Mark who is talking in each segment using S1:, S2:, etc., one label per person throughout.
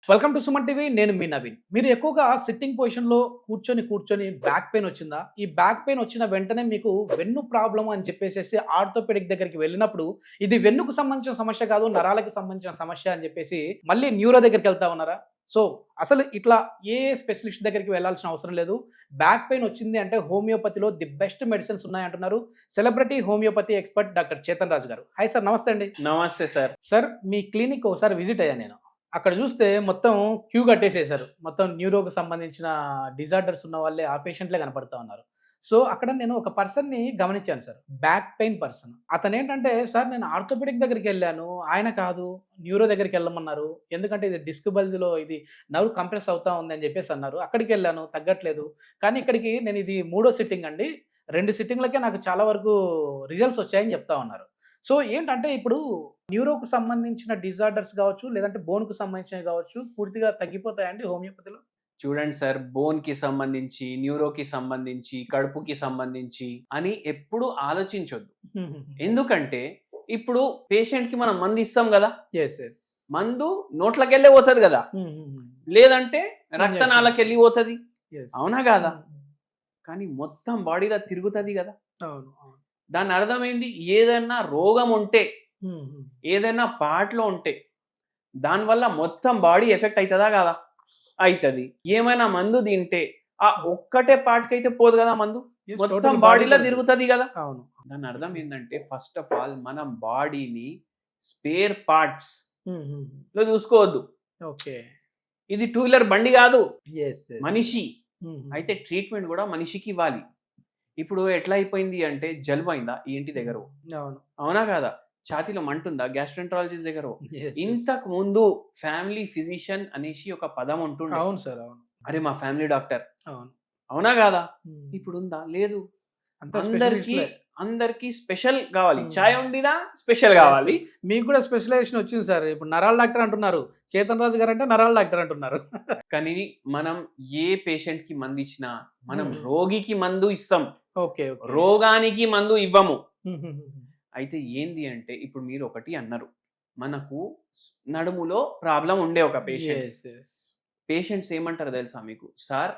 S1: Welcome to Suman TV. నేను మీ నవీన్. మీరు ఎక్కువగా సిట్టింగ్ పొజిషన్‌లో కూర్చొని బ్యాక్ పెయిన్ వచ్చిందా? ఈ బ్యాక్ పెయిన్ వచ్చిన వెంటనే మీకు వెన్ను ప్రాబ్లమ్ అని చెప్పేసేసి ఆర్థోపెడిక్ దగ్గరికి వెళ్ళినప్పుడు, ఇది వెన్నుకు సంబంధించిన సమస్య కాదు, నరాలకి సంబంధించిన సమస్య అని చెప్పేసి మళ్ళీ న్యూరో దగ్గరికెళ్తా ఉన్నారా? సో, అసలు ఇట్లా ఏ స్పెషలిస్ట్ దగ్గరికి వెళ్ళాల్సిన అవసరం లేదు. బ్యాక్ పెయిన్ వచ్చింది అంటే హోమియోపతిలో ది బెస్ట్ మెడిసిన్స్ ఉన్నాయంటున్నారు. Celebrity homeopathy expert doctor Chetan Raju garu. Hi sir, namaste అండి.
S2: నమస్తే సార్.
S1: సార్, మీ క్లినిక్ ఒకసారి విజిట్ అయ్యాను నేను. అక్కడ చూస్తే మొత్తం క్యూ కట్టేసేసారు. మొత్తం న్యూరోకి సంబంధించిన డిజార్డర్స్ ఉన్న వాళ్ళే ఆ పేషెంట్‌లే కనపడతా ఉన్నారు. సో, అక్కడ నేను ఒక పర్సన్‌ని గమనించాను సార్. Back pain person. అతనేంటంటే, "సార్ నేను ఆర్థోపెడిక్ దగ్గరికెళ్ళాను. ఆయన కాదు న్యూరో దగ్గరికెళ్ళమన్నారు. ఎందుకంటే ఇది డిస్క్ బల్జ్‌లో ఇది నర్వ్ కంప్రెస్ అవుతా ఉంది" అని చెప్పేసి అన్నారు. అక్కడికెళ్ళాను, తగ్గట్లేదు. కానీ ఇక్కడికి నేను ఇది మూడో సిట్టింగ్ అండి. 2 సిట్టింగ్‌లకే నాకు చాలా వరకు రిజల్ట్స్ వచ్చాయని చెప్తా ఉన్నారు. సో, ఏంటంటే ఇప్పుడు న్యూరోకు సంబంధించిన డిజార్డర్స్ గావచ్చు, లేదంటే బోన్‌కు సంబంధించినవి గావచ్చు, పూర్తిగా తగ్గిపోతాయండి హోమియోపతిలో?
S2: చూడండి సార్, బోన్‌కి సంబంధించి, న్యూరోకి సంబంధించి, కడుపుకి సంబంధించి అని ఎప్పుడు ఆలోచించొద్దు. ఎందుకంటే ఇప్పుడు పేషెంట్‌కి మనం మందు ఇస్తాం గదా!
S1: యెస్. యెస్.
S2: మందు నోట్లకెళ్ళే పోతది గదా! లేదంటే రక్తనాళకెళ్ళి పోతది.
S1: యెస్.
S2: అవునా కాదా? కానీ మొత్తం బాడీలో తిరుగుతది గదా!
S1: అవును. అవును.
S2: దాని అర్థం ఏంది? ఏదన్నా రోగం ఉంటే,
S1: హుహు.
S2: ఏదైనా పార్ట్‌లో ఉంటే దానివల్ల మొత్తం బాడీ ఎఫెక్ట్ అయితదా కాదా? అయితది. ఏమైనా మందు తింటే ఆ ఒక్కటే పార్ట్‌కైతే పోదు గదా మందు.
S1: యెస్.
S2: మొత్తం
S1: టోటల్
S2: బాడీలో
S1: బాడీలో
S2: తిరుగుతది గదా!
S1: అవును.
S2: దాని అర్థం ఏందంటే ఫస్ట్ ఆఫ్ ఆల్ మనం బాడీని స్పేర్ పార్ట్స్
S1: హుహు.
S2: లో చూసుకోవద్దు.
S1: ఓకే.
S2: ఇది టూ వీలర్ బండి కాదు,
S1: యెస్. యెస్.
S2: మనిషి.
S1: హుహు.
S2: అయితే ట్రీట్మెంట్ కూడా మనిషికి ఇవ్వాలి. ఇప్పుడు ఎట్లా అయిపోయింది అంటే జలుబు అయిందా ఈఎన్‌టి దగ్గర పో.
S1: అవును.
S2: అవునా కాదా? ఛాతీలో మంటుందా గ్యాస్ట్రోఎంటరాలజిస్ట్ దగ్గర పో.
S1: యెస్. యెస్.
S2: ఇంతకు ముందు ఫ్యామిలీ ఫిజిషియన్ అనేసి ఒక పదం ఉంటుండే.
S1: అవును సార్. అవును.
S2: అరే మా ఫ్యామిలీ డాక్టర్.
S1: అవును.
S2: అవునా కాదా?
S1: హ్మ్.
S2: ఇప్పుడుందా? లేదు.
S1: అంతా
S2: అందరికి
S1: స్పెషలిస్ట్‌లే.
S2: అందరికి స్పెషల్ కావాలి.
S1: హ్మ్.
S2: చాయ్ వండినా స్పెషల్
S1: యెస్.
S2: కావాలి.
S1: యెస్. మీకు కూడా స్పెషలైజేషన్ వచ్చింది సార్. ఇప్పుడు నరాల డాక్టర్ అంటున్నారు. చేతన్ రాజు గారంటే నరాల డాక్టర్ అంటున్నారు.
S2: కానీ మనం ఏ పేషెంట్ కి మందు ఇచ్చినా మనం
S1: హుహు.
S2: రోగికి మందు ఇస్తాం.
S1: ఓకే. ఓకే.
S2: రోగానికి మందు ఇవ్వము.
S1: హుహుహు.
S2: అయితే ఏంది అంటే ఇప్పుడు మీరు ఒకటి అన్నారు. మనకు నడుములో ప్రాబ్లం ఉండే ఒక పేషెంట్.
S1: యెస్. యెస్.
S2: పేషెంట్స్ ఏమంటారో తెలుసా మీకు? సార్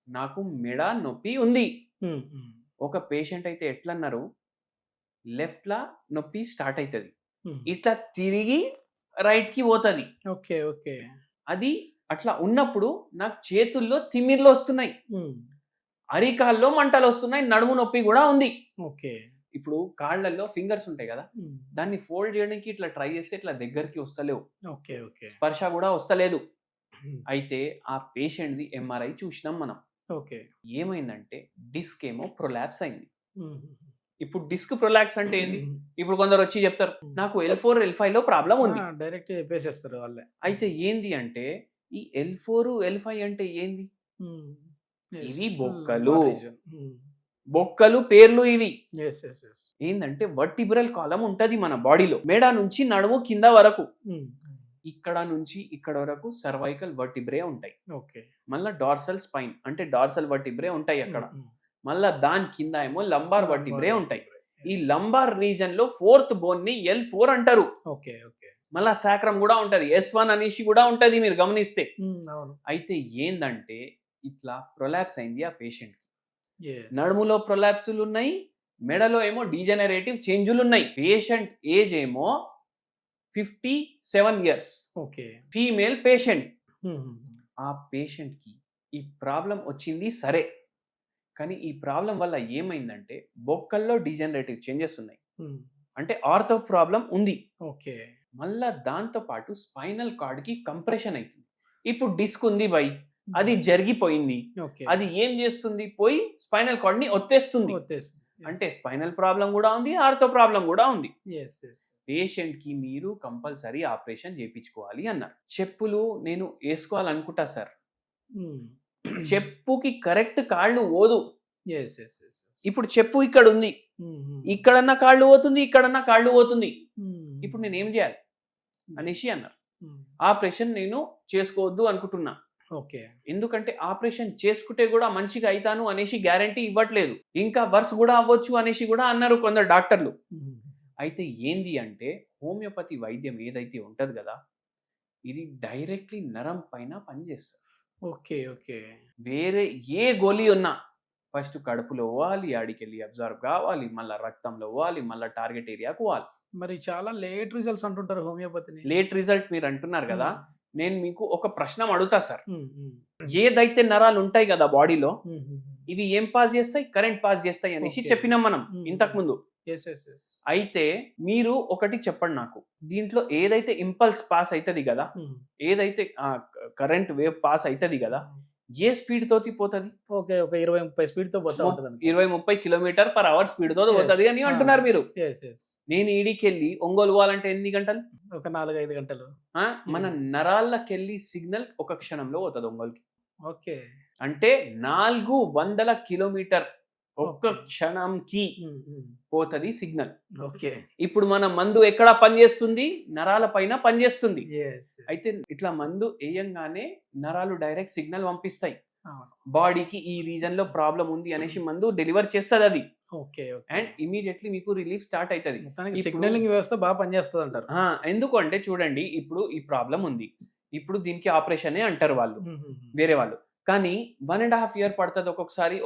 S2: నాకు మెడ నొప్పి ఉంది.
S1: హ్మ్. హ్మ్.
S2: ఒక పేషెంట్ అయితే ఎట్లన్నారు? లెఫ్ట్‌ల నొప్పి స్టార్ట్ అయితది.
S1: హ్మ్.
S2: ఇట్లా తిరిగి రైట్‌కి పోతది.
S1: ఓకే. ఓకే.
S2: అది అట్లా ఉన్నప్పుడు నాకు చేతుల్లో తిమ్మిర్లొస్తున్నాయి.
S1: హ్మ్.
S2: అరికాల్లో మంటలొస్తున్నాయి. నడుము నొప్పి గూడా ఉంది.
S1: ఓకే.
S2: ఇప్పుడు కాళ్ళల్లో ఫింగర్స్ ఉంటాయి గదా!
S1: హ్మ్.
S2: దాన్ని ఫోల్డ్ చేయడానికి ఇట్లా ట్రై చేస్తే ఇట్లా దగ్గరికి వస్తలేవు.
S1: ఓకే. ఓకే.
S2: స్పర్శ గూడా వస్తలేదు.
S1: హ్మ్.
S2: అయితే ఆ పేషెంట్‌ది ఎంఆర్ఐ చూసినాం మనం.
S1: ఓకే.
S2: ఏమైందంటే డిస్క్ ఏమో ప్రొలాప్స్ అయింది.
S1: హుహుహు.
S2: ఇప్పుడు డిస్క్ ప్రొలాప్స్ అంటే ఏంది? ఇప్పుడు కొందరొచ్చి చెప్తారు. నాకు L4, L5లో ప్రాబ్లమ్ ఉంది.
S1: డైరెక్ట్‌గా చెప్పేసేస్తారు వాళ్ళే.
S2: అయితే ఏంది అంటే ఈ L4, L5 అంటే ఏంది?
S1: హ్మ్. యెస్.
S2: ఇవి బొక్కలు.
S1: Lumbar region. హ్మ్.
S2: బొక్కలు పేర్లు ఇవి.
S1: యెస్. యెస్. యెస్.
S2: ఏందంటే వర్టిబ్రల్ కాలమ్ ఉంటది మన బాడీలో. మెడ నుంచి నడుము కింద వరకు.
S1: హ్మ్.
S2: ఇక్కడ నుంచి ఇక్కడ వరకు సర్వైకల్ వర్టిబ్రే ఉంటాయి.
S1: ఓకే.
S2: మళ్ళా డార్సల్ స్పైన్ అంటే డార్సల్ వర్టిబ్రే ఉంటాయి అక్కడ.
S1: హ్మ్. హ్మ్.
S2: మళ్ళా దాని కింద ఏమో లంబార్
S1: లంబార్
S2: వర్టిబ్రే ఉంటాయి.
S1: వర్టిబ్రే.
S2: ఈ
S1: యెస్.
S2: లంబార్ రీజన్ లో ఫోర్త్ బోన్ ని L4 అంటారు.
S1: ఓకే. ఓకే.
S2: మళ్ళా సాక్రమ్ కూడా ఉంటది. S1 అనేసి కూడా ఉంటది మీరు గమనిస్తే.
S1: హ్మ్. అవును.
S2: అయితే ఏందంటే ఇట్లా ప్రొలాప్స్ అయింది ఆ పేషెంట్.
S1: యెస్.
S2: నడుములో ప్రొలాప్సులు ఉన్నాయి. మెడలో ఏమో డీజనరేటివ్ చేంజులు ఉన్నాయి. పేషెంట్ ఏజ్ ఏమో 57 ఇయర్స్.
S1: ఓకే.
S2: Female patient.
S1: హుహుహు.
S2: ఆ పేషెంట్‌కి ఈ ప్రాబ్లమ్ వచ్చింది సరే. కానీ ఈ ప్రాబ్లమ్ వల్ల ఏమైందంటే బొక్కల్లో డీజనరేటివ్ చేంజెస్ ఉన్నాయి.
S1: హ్మ్.
S2: అంటే ఆర్థో ప్రాబ్లమ్ ఉంది.
S1: ఓకే.
S2: మళ్ళా దాంతో పాటు స్పైనల్ కార్డ్‌కి కంప్రెషన్ అయితుంది. ఇప్పుడు డిస్క్ ఉంది భయ్.
S1: హ్మ్.
S2: అది జరిగిపోయింది.
S1: ఓకే.
S2: అది ఏం చేస్తుంది? పోయి స్పైనల్ కార్డ్‌ని ఒత్తేస్తుంది.
S1: వచ్చేసింది.
S2: అంటే స్పైనల్ ప్రాబ్లమ్ గూడా ఉంది. ఆర్థో ప్రాబ్లమ్ గూడా ఉంది.
S1: యెస్. యెస్.
S2: పేషెంట్‌కి మీరు కంపల్సరీ ఆపరేషన్ చేపించుకోవాలి అన్నారు. చెప్పులు నేను ఏసుకోవాలనుకుంటా సార్.
S1: హ్మ్.
S2: చెప్పుకి కరెక్ట్ కాళ్ళు పోదు.
S1: యెస్. యెస్. యెస్.
S2: ఇప్పుడు చెప్పు ఇక్కడుంది.
S1: హుహు.
S2: ఇక్కడన్నా కాళ్ళు పోతుంది. ఇక్కడన్నా కాళ్ళు పోతుంది.
S1: హ్మ్.
S2: ఇప్పుడు నేనేం జేయాలి? అనేసి అన్నారు.
S1: హ్మ్.
S2: ఆపరేషన్ నేను చేసుకోవద్దు అనుకుంటున్నా.
S1: ఓకే.
S2: ఎందుకంటే ఆపరేషన్ చేసుకుంటే గూడా మంచిగా అయితాను అనేసి గ్యారంటీ ఇవ్వట్లేదు. ఇంకా వర్స్ గూడా అవ్వచ్చు అనేసి గూడా అన్నారు కొందరు డాక్టర్లు.
S1: హ్మ్.
S2: అయితే ఏంది అంటే హోమియోపతి వైద్యం ఏదైతే ఉంటది గదా! ఇది డైరెక్ట్లీ నరం పైన పనిచేస్తుంది.
S1: ఓకే. ఓకే.
S2: వేరే ఏ గోళీ ఉన్నా ఫస్ట్ కడుపులో పోవాలి, ఆడికెళ్ళి అబ్జర్వ్ కావాలి, మళ్ళీ రక్తంలో పోవాలి, మళ్ళీ టార్గెట్ ఏరియాకు పోవాలి.
S1: మరి చాలా లేట్ రిజల్ట్స్ అంటుంటారు హోమియోపతిని.
S2: లేట్ రిజల్ట్ మీరు అంటున్నారు కదా, నేను మీకు ఒక ప్రశ్న అడుగుతా సార్.
S1: హ్మ్. హ్మ్.
S2: ఏదైతే నరాలు ఉంటాయి కదా బాడీలో,
S1: హ్మ్. హ్మ్.
S2: ఇవి ఏం పాస్ చేస్తాయి? కరెంట్ పాస్ చేస్తాయి అనేసి
S1: Okay.
S2: చెప్పినాం మనం ఇంతకు ముందు.
S1: యెస్. యెస్. యెస్.
S2: అయితే మీరు ఒకటి చెప్పండి నాకు, దీంట్లో ఏదైతే ఇంపల్స్ పాస్ అవుతుంది కదా, ఏదైతే కరెంట్ వేవ్ పాస్ అవుతుంది కదా, ఏ స్పీడ్ తోటి పోతుంది?
S1: ఓకే. ఒక 20-30 స్పీడ్‌తో పోతా ఉంటదనుకుంటా.
S2: 20-30 కిలోమీటర్/అవర్ స్పీడ్ తోటి
S1: Yes.
S2: పోతుంది అని అంటున్నారు మీరు.
S1: యెస్. యెస్.
S2: నేను ఈడికెళ్ళి ఒంగోలు పోవాలంటే ఎన్ని గంటలు?
S1: ఒక 4-5 గంటలు.
S2: మన నరాలకెళ్ళి సిగ్నల్ ఒక క్షణంలో పోతుంది ఒంగోలుకి.
S1: ఓకే.
S2: అంటే 400 కిలోమీటర్ ఒక్క
S1: Okay.
S2: క్షణంకి
S1: హ్మ్. హ్మ్.
S2: పోతుంది సిగ్నల్.
S1: ఓకే.
S2: ఇప్పుడు మన మందు ఎక్కడ పనిచేస్తుంది? నరాల పైన పనిచేస్తుంది.
S1: యెస్.
S2: అయితే ఇట్లా మందు వేయంగానే నరాలు డైరెక్ట్ సిగ్నల్ పంపిస్తాయి
S1: అవును.
S2: బాడీకి, ఈ రీజన్ లో ప్రాబ్లం ఉంది అనేసి మందు డెలివర్ చేస్తుంది అది.
S1: ఓకే. ఓకే.
S2: అండ్ ఇమీడియట్లీ మీకు రిలీఫ్ స్టార్ట్ అవుతుంది.
S1: మొత్తానికి
S2: ఇప్పుడు-
S1: సిగ్నలింగ్ వ్యవస్థ బాగా పనిచేస్తదంటారు.
S2: ఎందుకు అంటే చూడండి, ఇప్పుడు ఈ ప్రాబ్లం ఉంది, ఇప్పుడు దీనికి ఆపరేషన్ అంటారు వాళ్ళు, వేరే వాళ్ళు. కానీ 1.5 year పడుతుంది ఒక్కొక్కసారి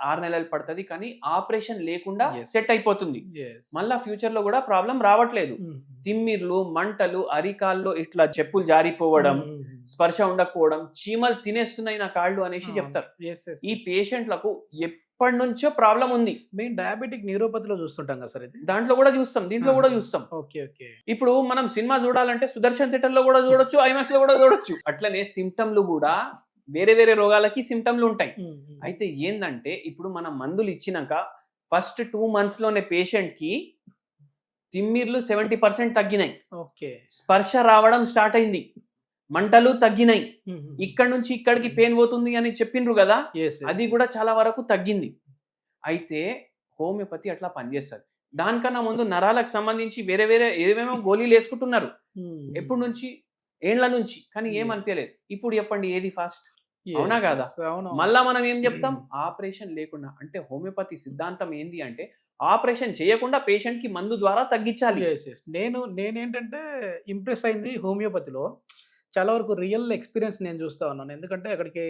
S2: 6 నెలలు పడుతుంది, కానీ ఆపరేషన్ లేకుండా
S1: Yes.
S2: సెట్ అయిపోతుంది.
S1: యెస్.
S2: మళ్ళా ఫ్యూచర్ లో కూడా ప్రాబ్లం రావట్లేదు. తిమ్మిర్లు, మంటలు, అరికాల్లో ఇట్లా చెప్పులు జారిపోవడం, స్పర్శ ఉండకపోవడం, చీమలు తినేస్తున్నాయి నా కాళ్ళు అనేసి చెప్తారు.
S1: యెస్. యెస్.
S2: ఈ పేషెంట్లకు ఎప్పటి నుంచో ప్రాబ్లం ఉంది.
S1: మేము డయాబెటిక్ న్యూరోపతిలో చూస్తుంటాం కదా సార్ ఇది.
S2: దాంట్లో కూడా చూస్తాం, దీంట్లో కూడా చూస్తాం.
S1: ఓకే. ఓకే.
S2: ఇప్పుడు మనం సినిమా చూడాలంటే సుదర్శన్ థియేటర్ లో కూడా చూడొచ్చు, ఐమాక్స్ లో కూడా చూడొచ్చు. అట్లనే సిమ్టమ్లు కూడా వేరే వేరే రోగాలకి సిమ్టమ్లు ఉంటాయి. అయితే ఏందంటే ఇప్పుడు మనం మందులు ఇచ్చినాక ఫస్ట్ 2 months లోనే పేషెంట్ కి తిమ్మిర్లు 70% తగ్గినాయి,
S1: ఓకే.
S2: స్పర్శ రావడం స్టార్ట్ అయింది, మంటలు తగ్గినాయి, ఇక్కడ నుంచి ఇక్కడికి పెయిన్ పోతుంది అని చెప్పిండ్రు కదా,
S1: యెస్.
S2: అది కూడా చాలా వరకు తగ్గింది. అయితే హోమియోపతి అట్లా పనిచేస్తుంది. దానికన్నా ముందు నరాలకు సంబంధించి వేరే వేరే ఏమేమో గోళీలు వేసుకుంటున్నారు ఎప్పటి నుంచి, ఏండ్ల నుంచి, కానీ ఏం అనిపించలేదు. ఇప్పుడు చెప్పండి ఏది ఫాస్ట్? అవునా కాదా? మళ్ళా మనం ఏం చెప్తాం? ఆపరేషన్ లేకుండా. అంటే హోమియోపతి సిద్ధాంతం ఏంది అంటే ఆపరేషన్ చేయకుండా పేషెంట్ కి మందు ద్వారా తగ్గించాలి.
S1: నేనేంటంటే ఇంప్రెస్ అయింది హోమియోపతిలో. చాలా వరకు రియల్ ఎక్స్పీరియన్స్ నేను చూస్తా ఉన్నాను. ఎందుకంటే అక్కడికి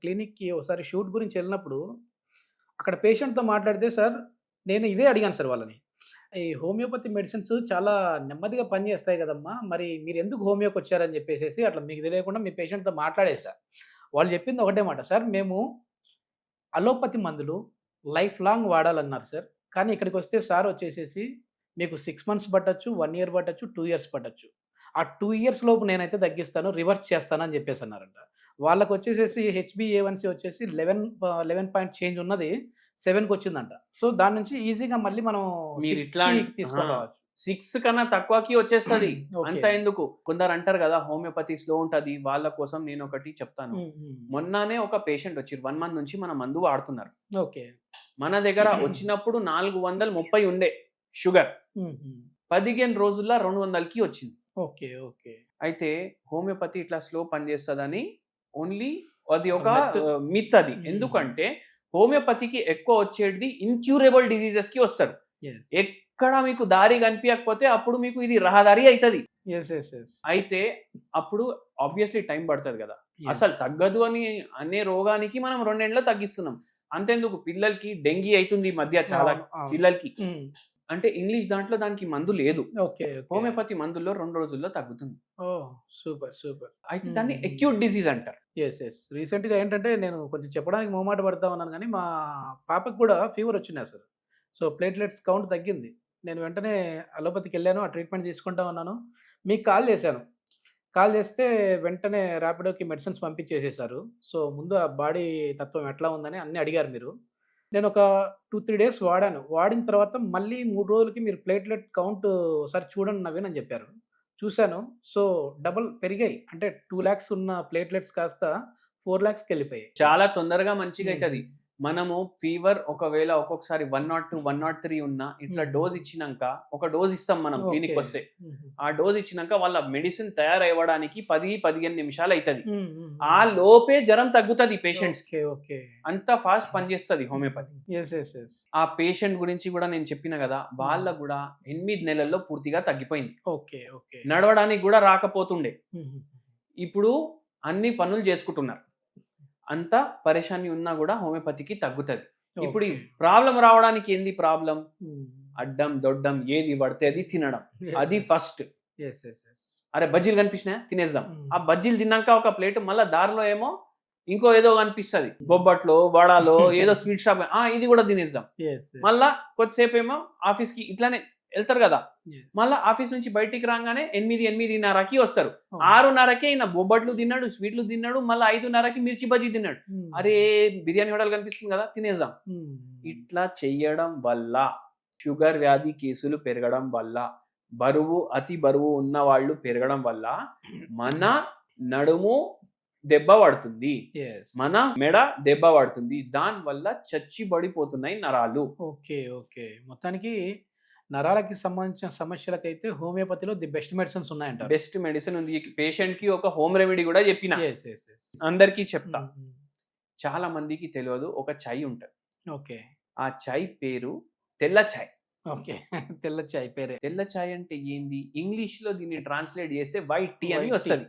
S1: క్లినిక్‌కి ఒకసారి షూట్ గురించి వెళ్ళినప్పుడు అక్కడ పేషెంట్‌తో మాట్లాడితే సార్ నేను ఇదే అడిగాను సార్ వాళ్ళని. ఈ హోమియోపతి మెడిసిన్స్ చాలా నెమ్మదిగా పనిచేస్తాయి కదమ్మా! మరి మీరెందుకు హోమియోకి వచ్చారని చెప్పేసేసి అట్లా మీకు తెలియకుండా మీ పేషెంట్‌తో మాట్లాడేసా. వాళ్ళు చెప్పింది ఒకటే మాట, సార్ మేము అలోపతి మందులు లైఫ్ లాంగ్ వాడాలన్నారు సార్. కానీ ఇక్కడికొస్తే సార్ వచ్చేసేసి మీకు 6 months పట్టొచ్చు, 1 year పట్టొచ్చు, 2 years పట్టొచ్చు. ఆ 2 years లోపు నేనైతే తగ్గిస్తాను, రివర్స్ చేస్తాను అని చెప్పేసన్నారంట. వాళ్ళకొచ్చేసేసి హెచ్‌బీఏవన్సీ వచ్చేసి 11 పాయింట్ చేంజ్ ఉన్నది 7కి వచ్చిందంట. సో దాని నుంచి ఈజీగా మళ్ళీ మనం
S2: మీరు
S1: 6కి
S2: ఇట్లా
S1: తీసుకొని రావచ్చు.
S2: 6 కన్నా తక్కువకి వచ్చేస్తుంది.
S1: ఓకే.
S2: అంత ఎందుకు? కొందరు అంటారు కదా హోమియోపతి స్లో ఉంటది, వాళ్ళ కోసం నేను ఒకటి చెప్తాను. మొన్ననే ఒక పేషెంట్ వచ్చి 1 month నుంచి మన మందు వాడుతున్నారు.
S1: ఓకే.
S2: మన దగ్గర వచ్చినప్పుడు 430 ఉండే షుగర్, 15 రోజుల్లో 200కి వచ్చింది.
S1: ఓకే. ఓకే.
S2: అయితే హోమియోపతి ఇట్లా స్లో పనిచేస్తుందని ఓన్లీ అది ఒక
S1: Myth.
S2: మిత్ అది. ఎందుకంటే హోమియోపతికి ఎక్కువ వచ్చేది ఇన్క్యూరబుల్ డిసీజెస్ కి వస్తారు.
S1: యెస్.
S2: ఎక్కడ మీకు దారి కనిపించకపోతే అప్పుడు మీకు ఇది రహదారి అవుతుంది.
S1: యెస్. యెస్. యెస్.
S2: అయితే అప్పుడు ఆబ్వియస్లీ టైం పడుతుంది కదా. అసలు తగ్గదు అని అనే రోగానికి మనం 2 ఏళ్ళలో తగ్గిస్తున్నాం. అంతెందుకు పిల్లలకి డెంగీ అవుతుంది ఈ మధ్య చాలా పిల్లలకి. అంటే ఇంగ్లీష్ దాంట్లో దానికి మందు లేదు.
S1: ఓకే.
S2: హోమియోపతి మందుల్లో 2 రోజుల్లో తగ్గుతుంది.
S1: ఓహ్! సూపర్. సూపర్.
S2: అయితే దాన్ని అక్యూట్ డిసీజ్ అంటారు.
S1: యెస్. యెస్. రీసెంట్‌గా ఏంటంటే నేను కొంచెం చెప్పడానికి మొహమాట పడతా ఉన్నాను గానీ, మా పాపకి కూడా ఫీవర్ వచ్చింది అసలు. సో ప్లేట్‌లెట్స్ కౌంట్ తగ్గింది. నేను వెంటనే అలోపతికెళ్ళాను. ఆ ట్రీట్మెంట్ తీసుకుంటా ఉన్నాను. మీకు కాల్ చేశాను. కాల్ చేస్తే వెంటనే ర్యాపిడోకి మెడిసిన్స్ పంపించేసేసారు. సో ముందు ఆ బాడీ తత్వం ఎట్లా ఉందని అన్నీ అడిగారు మీరు. నేను ఒక 2-3 days వాడాను. వాడిన తర్వాత మళ్ళీ 3 రోజులకి మీరు ప్లేట్‌లెట్ కౌంట్ ఒకసారి చూడండి నవీన్ అని చెప్పారు. చూసాను. సో డబుల్ పెరిగాయి. అంటే 2 lakhs ఉన్న ప్లేట్‌లెట్స్ కాస్త 4 lakhsకి వెళ్ళిపోయాయి.
S2: చాలా తొందరగా మంచిగా అవుతుంది. మనము ఫీవర్ ఒకవేళ ఒక్కొక్కసారి 102, 103 ఉన్నా ఇట్లా డోస్ ఇచ్చినాక, ఒక డోస్ ఇస్తాం మనం క్లినిక్ వస్తే. ఆ డోస్ ఇచ్చినాక వాళ్ళ మెడిసిన్ తయారవ్వడానికి 10-15 నిమిషాలు అవుతుంది. ఆ లోపే జ్వరం తగ్గుతుంది పేషెంట్స్. అంత ఫాస్ట్ పనిచేస్తుంది హోమియోపతి. ఆ పేషెంట్ గురించి కూడా నేను చెప్పిన కదా, వాళ్ళకు కూడా 8 నెలల్లో పూర్తిగా తగ్గిపోయింది. నడవడానికి కూడా రాకపోతుండే. ఇప్పుడు అన్ని పనులు చేసుకుంటున్నారు, అంత పరేషాని ఉన్నా కూడా హోమియోపతికి తగ్గుతుంది. ఇప్పుడు ఈ ప్రాబ్లం రావడానికి ఏంది ప్రాబ్లం? అడ్డం దొడ్డం ఏది పడితే అది తినడం, అది ఫస్ట్. అరే బజ్జీలు కనిపించినాయా తినేద్దాం, ఆ బజ్జీలు తిన్నాక ఒక ప్లేట్ మళ్ళీ దారిలో ఏమో ఇంకో ఏదో కనిపిస్తుంది, బొబ్బట్లో వడాలో ఏదో స్వీట్ షాప్, ఇది కూడా తినేద్దాం. మళ్ళా కొద్దిసేపు ఏమో ఆఫీస్ కి ఇట్లానే వెళ్తారు కదా, మళ్ళీ ఆఫీస్ నుంచి బయటికి రాగానే 8-8:30కి వస్తారు. 6:30కే ఈయన బొబ్బట్లు తిన్నాడు, స్వీట్లు తిన్నాడు, మళ్ళీ 5:30కి మిర్చి బజ్జీ తిన్నాడు. అరే బిర్యానీ హోటల్ కనిపిస్తుంది కదా తినేద్దాం. ఇట్లా చెయ్యడం వల్ల షుగర్ వ్యాధి కేసులు పెరగడం వల్ల, అతి బరువు ఉన్న వాళ్ళు పెరగడం వల్ల మన నడుము దెబ్బ పడుతుంది, మన మెడ దెబ్బ పడుతుంది, దాని వల్ల చచ్చిబడిపోతున్నాయి నరాలు.
S1: ఓకే మొత్తానికి నరాలకి సంబంధించిన సమస్యలకైతే హోమియోపతిలో ది బెస్ట్ మెడిసిన్స్ ఉన్నాయంట.
S2: బెస్ట్ మెడిసిన్ ఉంది. పేషెంట్ కి ఒక హోమ్ రెమెడీ కూడా చెప్పిన, అందరికీ చెప్తా. చాలా మందికి తెలియదు, ఒక చాయ్ ఉంటది. ఆ చాయ్ పేరు తెల్ల చాయ్.
S1: తెల్ల చాయ్ పేరే.
S2: తెల్ల చాయ్ అంటే ఏంది? ఇంగ్లీష్ లో దీన్ని ట్రాన్స్లేట్ చేస్తే వైట్ టీ అని వస్తుంది.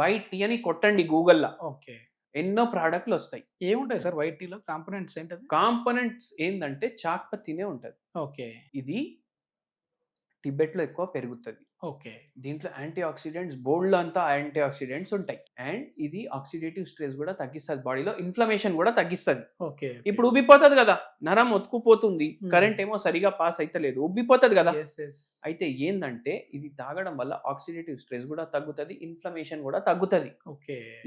S2: వైట్ టీ అని కొట్టండి గూగుల్లో, ఎన్నో ప్రోడక్ట్లు వస్తాయి.
S1: ఏముంటాయి సార్ వైట్ టీలో కాంపోనెంట్స్? ఏంటది
S2: కాంపోనెంట్స్ ఏంటంటే చాక్పత్తినే ఉంటది. ఇది టిబెట్ లో ఎక్కువ పెరుగుతుంది. దీంట్లో యాంటీ ఆక్సిడెంట్స్, బోల్డ్ అంతా యాంటీ ఆక్సిడెంట్స్ ఉంటాయి. అండ్ ఇది ఆక్సిడేటివ్ స్ట్రెస్ కూడా తగ్గిస్తుంది, బాడీలో ఇన్ఫ్లమేషన్ కూడా తగ్గిస్తుంది. ఇప్పుడు ఉబ్బిపోతుంది కదా, నరం ఒత్తుకుపోతుంది, కరెంట్ ఏమో సరిగా పాస్ అయితలేదు, ఉబ్బిపోతుంది కదా. అయితే ఏందంటే ఇది తాగడం వల్ల ఆక్సిడేటివ్ స్ట్రెస్ కూడా తగ్గుతుంది, ఇన్ఫ్లమేషన్ కూడా తగ్గుతుంది.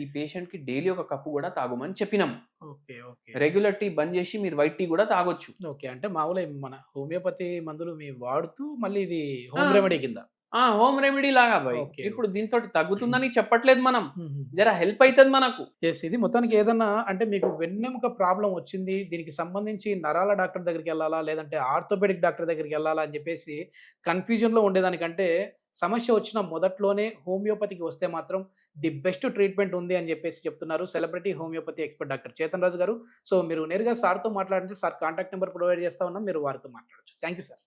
S2: ఈ పేషెంట్ కి డైలీ ఒక కప్పు కూడా తాగమని చెప్పినాం. రెగ్యులర్ టీ బంద్ చేసి మీరు వైట్ టీ కూడా తాగొచ్చు.
S1: అంటే మామూలు మన హోమియోపతి మందులు మీ వాడుతూ మళ్ళీ ఇది హోమ్ రెమెడీ కింద,
S2: హోమ్ రెమెడీ లాగా బాయ్. ఇప్పుడు దీంతో తగ్గుతుందని చెప్పట్లేదు మనం, జర హెల్ప్ అవుతుంది మనకు.
S1: ఇది మొత్తానికి ఏదన్నా అంటే మీకు వెన్నెముక ప్రాబ్లం వచ్చింది, దీనికి సంబంధించి నరాల డాక్టర్ దగ్గరికి వెళ్ళాలా లేదంటే ఆర్థోపెడిక్ డాక్టర్ దగ్గరికి వెళ్ళాలా అని చెప్పేసి కన్ఫ్యూజన్ లో ఉండేదానికంటే, సమస్య వచ్చిన మొదట్లోనే హోమియోపతికి వస్తే మాత్రం ది బెస్ట్ ట్రీట్మెంట్ ఉంది అని చెప్పేసి చెప్తున్నారు celebrity homoeopathy expert doctor Chetan Raju garu. So మీరు నేరుగా సార్తో మాట్లాడితే సార్ కాంటాక్ట్ నెంబర్ ప్రొవైడ్ చేస్తా ఉన్నాం, మీరు వారితో మాట్లాడచ్చు. Thank you sir.